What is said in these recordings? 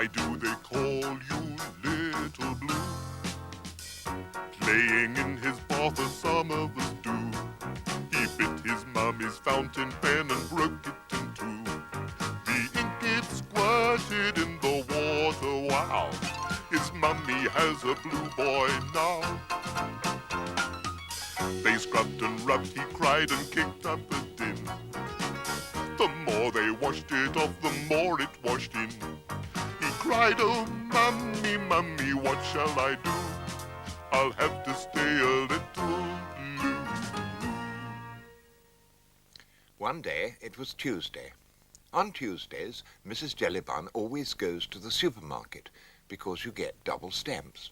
Why do they call you Little Blue? Playing in his bath a summer was due. He bit his mummy's fountain pen and broke it in two. The ink it squirted in the water, wow. His mummy has a blue boy now. They scrubbed and rubbed, he cried and kicked up a din. The more they washed it off, the more it washed in. He cried, oh mummy, mummy, what shall I do? I'll have to stay a little blue. One day it was Tuesday. On Tuesdays, Mrs. Jellybun always goes to the supermarket because you get double stamps.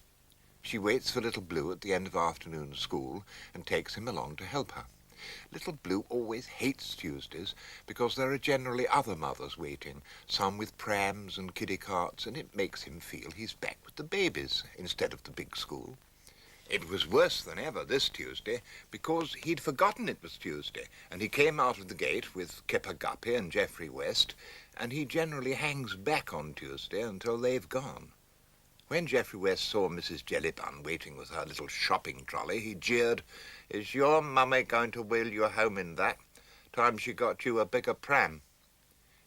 She waits for Little Blue at the end of afternoon school and takes him along to help her. Little Blue always hates Tuesdays because there are generally other mothers waiting, some with prams and kiddie carts, and it makes him feel he's back with the babies instead of the big school. It was worse than ever this Tuesday because he'd forgotten it was Tuesday, and he came out of the gate with Kipper Guppy and Geoffrey West, and he generally hangs back on Tuesday until they've gone. When Geoffrey West saw Mrs. Jellybun waiting with her little shopping trolley, he jeered, "Is your mummy going to wheel you home in that? Time she got you a bigger pram."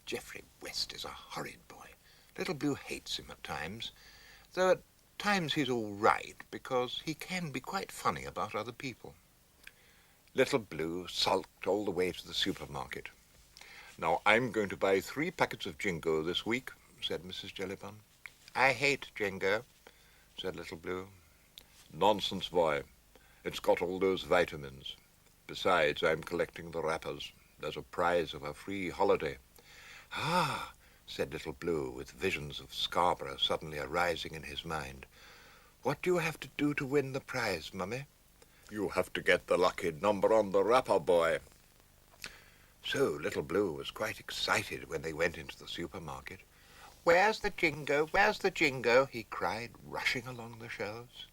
Geoffrey West is a horrid boy. Little Blue hates him at times, though at times he's all right because he can be quite funny about other people. Little Blue sulked all the way to the supermarket. "Now I'm going to buy 3 packets of Jingo this week," said Mrs. Jellybun. "I hate Jingo," said Little Blue. "Nonsense, boy. It's got all those vitamins. Besides, I'm collecting the wrappers. There's a prize of a free holiday." "Ah," said Little Blue, with visions of Scarborough suddenly arising in his mind. "What do you have to do to win the prize, Mummy?" "You have to get the lucky number on the wrapper, boy." So Little Blue was quite excited when they went into the supermarket. "Where's the Jingo? Where's the Jingo?" he cried, rushing along the shelves.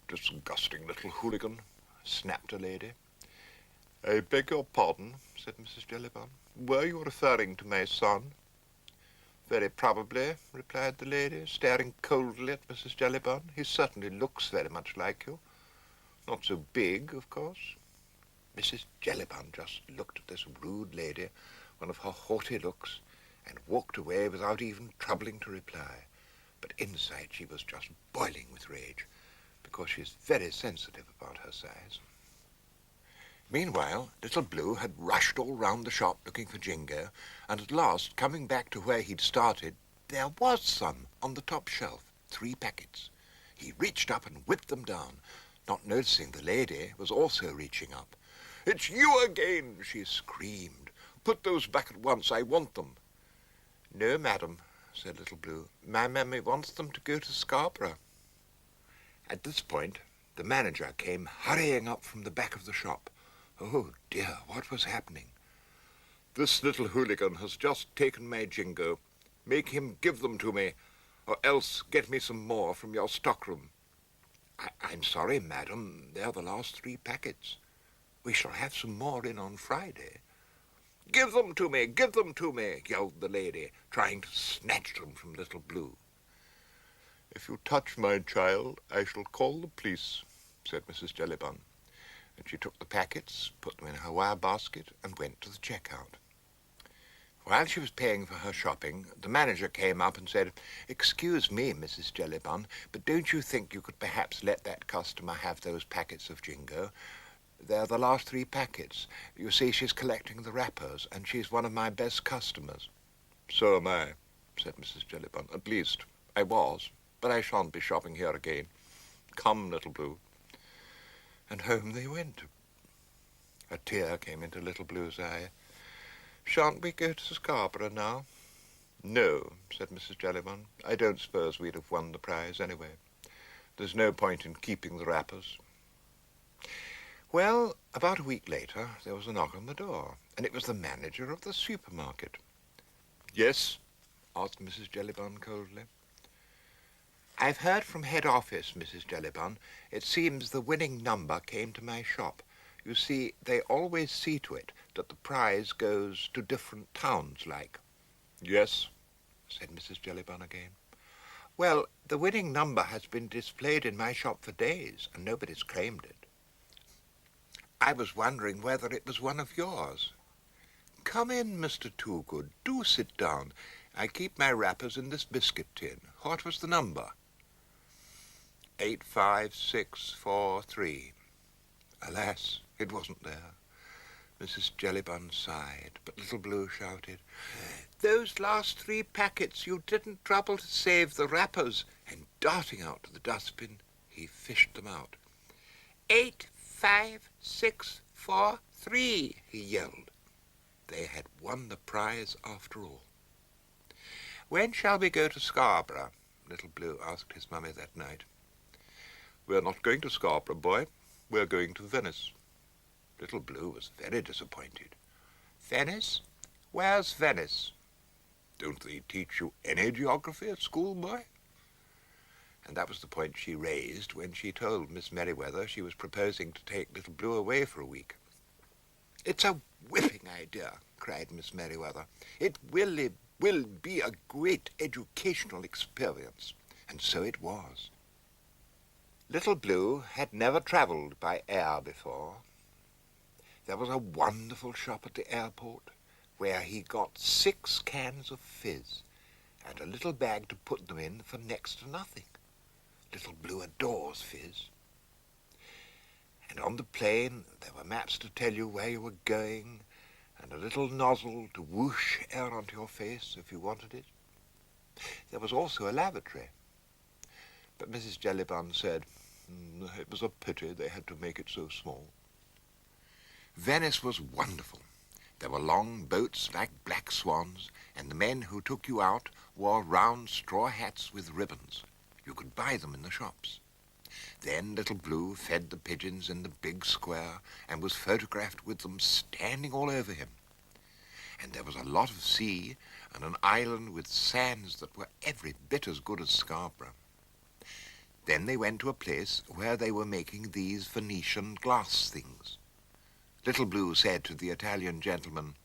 "Disgusting little hooligan," snapped a lady. "I beg your pardon," said Mrs. Jellybun. "Were you referring to my son?" "Very probably," replied the lady, staring coldly at Mrs. Jellybun. "He certainly looks very much like you. Not so big, of course." Mrs. Jellybun just looked at this rude lady, one of her haughty looks, and walked away without even troubling to reply. But inside she was just boiling with rage, because she's very sensitive about her size. Meanwhile, Little Blue had rushed all round the shop looking for Jingo, and at last, coming back to where he'd started, there was some on the top shelf, 3 packets. He reached up and whipped them down, not noticing the lady was also reaching up. "It's you again," she screamed. "Put those back at once, I want them." "No, madam," said Little Blue. "My mummy wants them to go to Scarborough." At this point, the manager came hurrying up from the back of the shop. Oh dear, what was happening? "This little hooligan has just taken my Jingo. Make him give them to me, or else get me some more from your stockroom." I'm sorry, madam, they're the last 3 packets. We shall have some more in on Friday." "Give them to me, give them to me," yelled the lady, trying to snatch them from Little Blue. "If you touch my child, I shall call the police," said Mrs. Jellybun. And she took the packets, put them in her wire basket, and went to the checkout. While she was paying for her shopping, the manager came up and said, "Excuse me, Mrs. Jellybun, but don't you think you could perhaps let that customer have those packets of Jingo? They're the last 3 packets. You see, she's collecting the wrappers, and she's one of my best customers." "So am I," said Mrs. Jellybun. "At least, I was, but I shan't be shopping here again. Come, Little Blue." And home they went. A tear came into Little Blue's eye. "Shan't we go to Scarborough now?" "No," said Mrs. Jellybun. "I don't suppose we'd have won the prize anyway. There's no point in keeping the wrappers." Well, about a week later, there was a knock on the door, and it was the manager of the supermarket. "Yes?" asked Mrs. Jellybun coldly. "I've heard from head office, Mrs. Jellybun. It seems the winning number came to my shop. You see, they always see to it that the prize goes to different towns, like." "Yes," said Mrs. Jellybun again. Well, the winning number has been displayed in my shop for days, and nobody's claimed it. I was wondering whether it was one of yours. Come in, Mr. Toogood. Do sit down. I keep my wrappers in this biscuit tin. What was the number? 85643. Alas, it wasn't there. Mrs. Jellybun sighed, but Little Blue shouted, "Those last 3 packets, you didn't trouble to save the wrappers." And darting out to the dustbin, he fished them out. 85643, he yelled. They had won the prize after all. "When shall we go to Scarborough?" Little Blue asked his mummy that night. "We're not going to Scarborough, boy. We're going to Venice." Little Blue was very disappointed. "Venice? Where's Venice?" "Don't they teach you any geography at school, boy?" And that was the point she raised when she told Miss Merriweather she was proposing to take Little Blue away for a week. "It's a whipping idea," cried Miss Merriweather. "It will be a great educational experience." And so it was. Little Blue had never travelled by air before. There was a wonderful shop at the airport where he got 6 cans of fizz and a little bag to put them in for next to nothing. Little Blue adores fizz. And on the plane there were maps to tell you where you were going and a little nozzle to whoosh air onto your face if you wanted it. There was also a lavatory. But Mrs. Jellybun said it was a pity they had to make it so small. Venice was wonderful. There were long boats like black swans, and the men who took you out wore round straw hats with ribbons. You could buy them in the shops. Then Little Blue fed the pigeons in the big square and was photographed with them standing all over him. And there was a lot of sea and an island with sands that were every bit as good as Scarborough. Then they went to a place where they were making these Venetian glass things. Little Blue said to the Italian gentleman,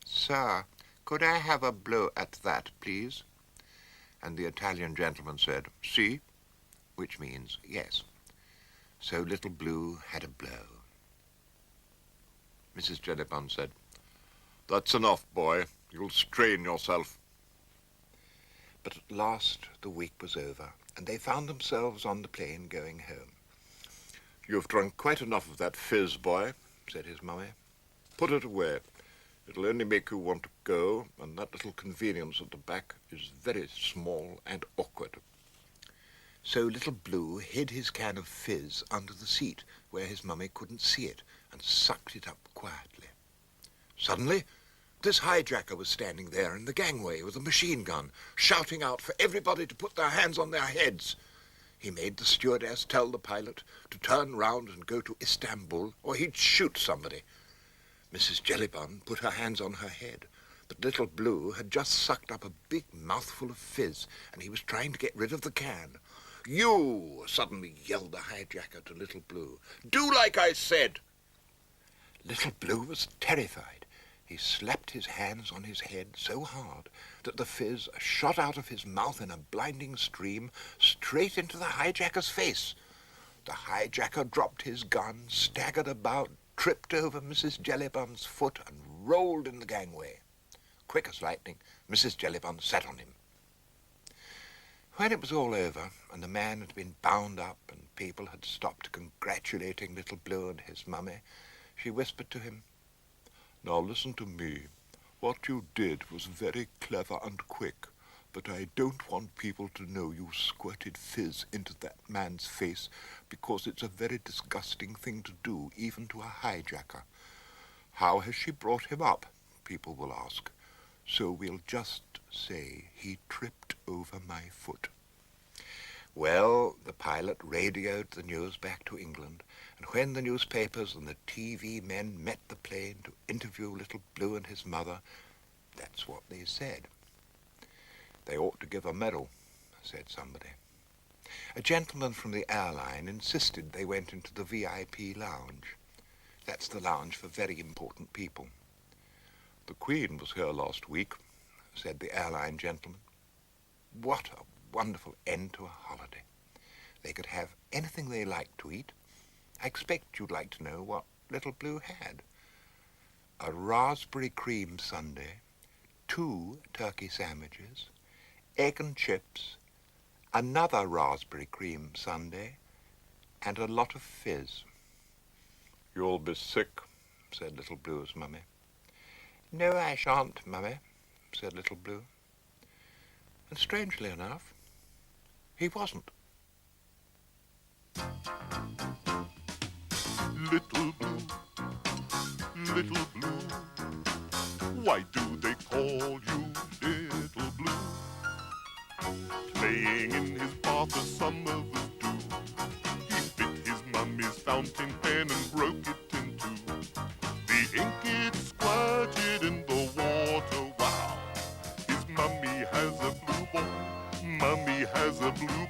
"Sir, could I have a blow at that, please?" And the Italian gentleman said, "Si," which means yes. So Little Blue had a blow. Mrs. Jellybun said, "That's enough, boy. You'll strain yourself." But at last the week was over, and they found themselves on the plane going home. "You've drunk quite enough of that fizz, boy," said his mummy. "Put it away. It'll only make you want to go, and that little convenience at the back is very small and awkward." So Little Blue hid his can of fizz under the seat where his mummy couldn't see it and sucked it up quietly. Suddenly, this hijacker was standing there in the gangway with a machine gun, shouting out for everybody to put their hands on their heads. He made the stewardess tell the pilot to turn round and go to Istanbul, or he'd shoot somebody. Mrs. Jellybun put her hands on her head, but Little Blue had just sucked up a big mouthful of fizz, and he was trying to get rid of the can. "You!" suddenly yelled the hijacker to Little Blue. "Do like I said!" Little Blue was terrified. He slapped his hands on his head so hard that the fizz shot out of his mouth in a blinding stream straight into the hijacker's face. The hijacker dropped his gun, staggered about, tripped over Mrs. Jellybun's foot, and rolled in the gangway. Quick as lightning, Mrs. Jellybun sat on him. When it was all over, and the man had been bound up, and people had stopped congratulating Little Blue and his mummy, she whispered to him, "Now listen to me. What you did was very clever and quick, but I don't want people to know you squirted fizz into that man's face, because it's a very disgusting thing to do, even to a hijacker. How has she brought him up? People will ask. So we'll just say he tripped over my foot." Well, the pilot radioed the news back to England, and when the newspapers and the TV men met the plane to interview Little Blue and his mother, that's what they said. "They ought to give a medal," said somebody. A gentleman from the airline insisted they went into the VIP lounge. That's the lounge for very important people. "The Queen was here last week," said the airline gentleman. "What a wonderful end to a holiday. They could have anything they liked to eat. I expect you'd like to know what Little Blue had. A raspberry cream sundae, 2 turkey sandwiches, egg and chips, another raspberry cream sundae, and a lot of fizz. "You'll be sick," said Little Blue's mummy. "No, I shan't, mummy," said Little Blue. And strangely enough, he wasn't. Little Blue, Little Blue, why do they call you Little Blue? Playing in his bath as some of us do, he bit his mummy's fountain pen and broke it in two. The ink it squirted in the water, wow! His mummy has a blue ball, mummy has a blue